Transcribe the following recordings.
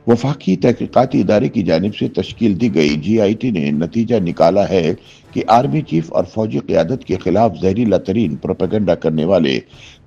वफाकी तहकीकाती इदारे की जानिब से तश्कील दी गई GIT ने नतीजा निकाला है कि आर्मी चीफ और फौजी क़यादत के खिलाफ जहरीला तरीन प्रोपेगेंडा करने वाले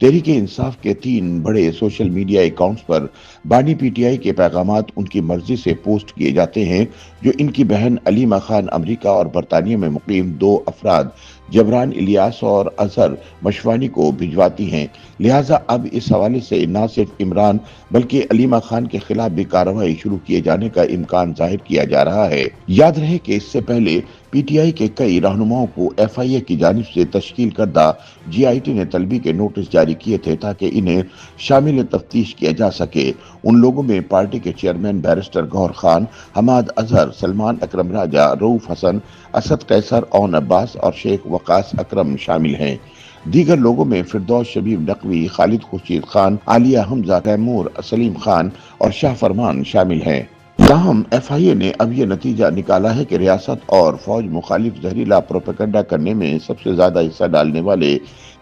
तहरीक इंसाफ के 3 बड़े सोशल मीडिया अकाउंट्स पर बानी PTI के पैगामात उनकी मर्जी से पोस्ट किए जाते हैं, जो इनकी बहन अलीमा खान अमरीका और बरतानिया में मुकीम 2 अफराद जबरान इलियास और अजहर मशवानी को भिजवाती हैं। लिहाजा अब इस हवाले से न सिर्फ इमरान बल्कि अलीमा खान के खिलाफ भी कार्रवाई शुरू किए जाने का इम्कान जाहिर किया जा रहा है। याद रहे कि इससे पहले PTI के कई रहनुमाओं को FIA की जानिब से तश्कील करदा GIT ने तलबी के नोटिस जारी किए थे ताकि इन्हें शामिल तफ्तीश किया जा सके। उन लोगों में पार्टी के चेयरमैन बैरिस्टर गौहर खान, हमाद अजहर, सलमान अकरम राजा, रऊफ हसन, असद कैसर, ओन अब्बास और शेख वकास अकरम शामिल हैं। दीगर लोगों में फिरदौस शबीब नकवी, खालिद खुर्शीद खान, आलिया हमजा, तैमूर, सलीम खान और शाह फरमान शामिल हैं। ताहम FIA ने अब ये नतीजा निकाला है कि रियासत और फौज मुखालिफ जहरीला प्रोपेगेंडा करने में सबसे ज्यादा हिस्सा डालने वाले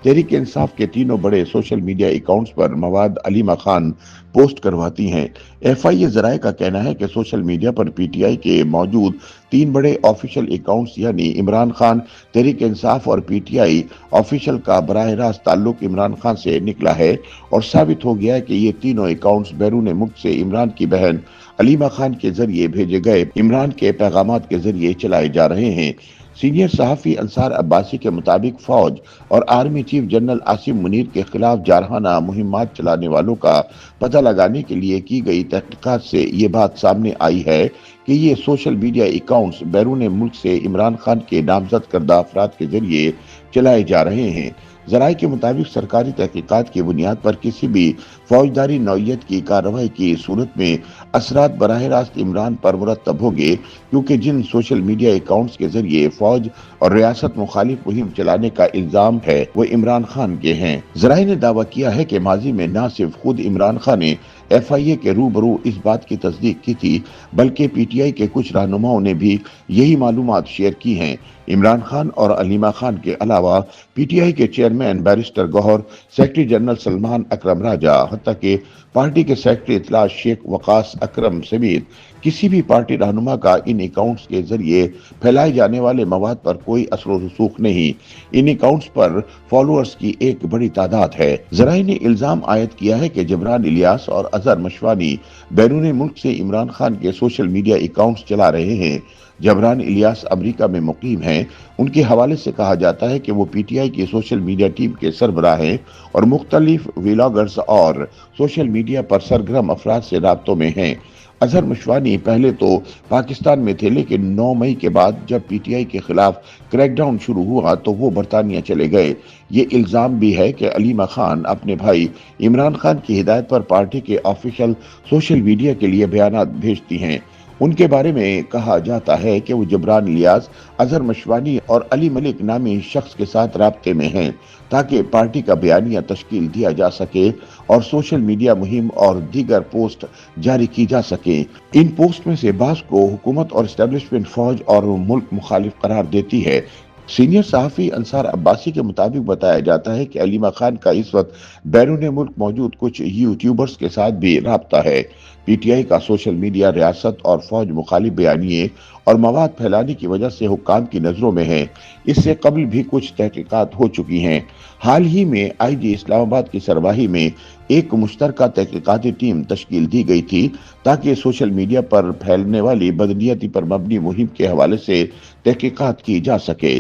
तहरीक इंसाफ के 3 बड़े सोशल मीडिया अकाउंट्स पर मवाद अलीमा खान पोस्ट करवाती हैं। FIA जराये का कहना है कि सोशल मीडिया पर PTI के मौजूद 3 बड़े ऑफिशियल अकाउंट्स यानी इमरान खान, तहरीक इंसाफ और PTI ऑफिशियल का बराह रास्त ताल्लुक इमरान खान से निकला है और साबित हो गया है कि ये तीनों अकाउंट्स बैरून मुल्क से इमरान की बहन अलीमा खान के जरिए भेजे गए इमरान के पैगामात के जरिए चलाए जा रहे हैं। सीनियर सहाफ़ी अंसार अब्बासी के मुताबिक फौज और army chief general Asim Munir के खिलाफ जारहाना मुहिम्मात चलाने वालों का पता लगाने के लिए की गई तहकीकात से ये बात सामने आई है कि ये सोशल मीडिया अकाउंट्स बैरून मुल्क से इमरान खान के नामजद करदा अफराद के जरिए चलाए जा रहे हैं। जराये के मुताबिक सरकारी तहकीकात की बुनियाद पर किसी भी फौजदारी नौयत की कार्रवाई की सूरत में असरात बराह रास्त इमरान पर मुरतब होंगे, क्योंकि जिन सोशल मीडिया अकाउंट्स के जरिए फौज और रियासत मुखालिफ मुहिम चलाने का इल्जाम है वो इमरान खान के हैं। जराये ने दावा किया है कि माजी में न सिर्फ खुद इमरान खान ने FIA के रूबरू इस बात की तस्दीक की थी, बल्कि PTI के कुछ रहनुमाओं ने भी यही मालूमात शेयर की हैं। इमरान खान और अलीमा खान के अलावा PTI के chairman barrister Gohar, secretary general Salman Akram Raja, हत्ता के पार्टी के सेक्रेटरी इतला शेख वकास अकरम समेत किसी भी पार्टी रहनुमा का इन अकाउंट्स के जरिए फैलाए जाने वाले मवाद पर कोई असर रसूख नहीं। इन अकाउंट्स पर फॉलोअर्स की एक बड़ी तादाद है। जराये ने इल्जाम आयद किया है कि जबरान इलियास और अजहर मशवानी बैरून मुल्क से इमरान खान के सोशल मीडिया अकाउंट्स चला रहे हैं। जबरान इलियास अमेरिका में मुकीम हैं। उनके हवाले से कहा जाता है कि वो PTI की सोशल मीडिया टीम के सरबराह हैं और मुख्तलिफ व्लॉगर्स और सोशल मीडिया पर सरगर्म अफराद से राब्तों में हैं। अजहर मशवानी पहले तो पाकिस्तान में थे, लेकिन 9 मई के बाद जब PTI के खिलाफ क्रैकडाउन शुरू हुआ तो वो बरतानिया चले गए। ये इल्जाम भी है कि अलीमा खान अपने भाई इमरान खान की हिदायत पर पार्टी के ऑफिशियल सोशल मीडिया के लिए बयानात भेजती हैं। उनके बारे में कहा जाता है कि वो जबरान इलियास, अजहर मशवानी और अली मलिक नामी शख्स के साथ राब्ते में हैं ताकि पार्टी का बयानिया तश्कील दिया जा सके और सोशल मीडिया मुहिम और दीगर पोस्ट जारी की जा सके। इन पोस्ट में से बाज़ को हुकूमत और एस्टेब्लिशमेंट फौज और मुल्क मुखालिफ करार देती है। सीनियर सहाफ़ी अंसार अब्बासी के मुताबिक बताया जाता है कि अलीमा खान का इस वक्त बैरून मुल्क मौजूद कुछ यूट्यूबर्स के साथ भी राब्ता है। PTI का सोशल मीडिया रियासत और फौज मुखालिफ बयानिए और मवाद फैलाने की वजह से हुक्काम की नजरों में है। इससे कबल भी कुछ तहकीकात हो चुकी हैं। हाल ही में IG इस्लामाबाद की सरबराही में एक मुश्तरका तहकीकाती टीम तश्कील दी गई थी ताकि सोशल मीडिया पर फैलने वाली बदनीयती पर मबनी मुहिम के हवाले से तहकीकात की जा सके।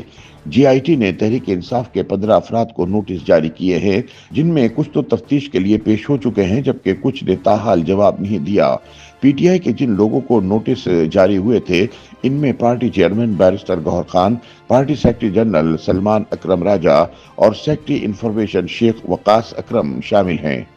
GIT ने तहरीक इंसाफ के 15 अफराद को नोटिस जारी किए हैं, जिनमें कुछ तो तफ्तीश के लिए पेश हो चुके हैं जबकि कुछ ने ताहाल जवाब नहीं दिया। PTI के जिन लोगों को नोटिस जारी हुए थे इनमें party chairman barrister Gohar Khan, party secretary general Salman Akram Raja और सेक्रेटरी इंफॉर्मेशन शेख वकास अकरम शामिल हैं।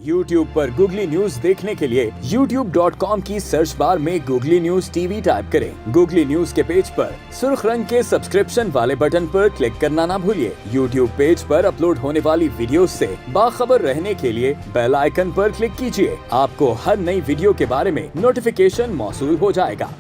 YouTube पर गूगली न्यूज देखने के लिए youtube.com की सर्च बार में गूगली न्यूज TV टाइप करें। गूगली न्यूज के पेज पर सुर्ख रंग के सब्सक्रिप्शन वाले बटन पर क्लिक करना ना भूलिए। YouTube पेज पर अपलोड होने वाली वीडियोस से बाखबर रहने के लिए बेल आइकन पर क्लिक कीजिए। आपको हर नई वीडियो के बारे में नोटिफिकेशन मौसूल हो जाएगा।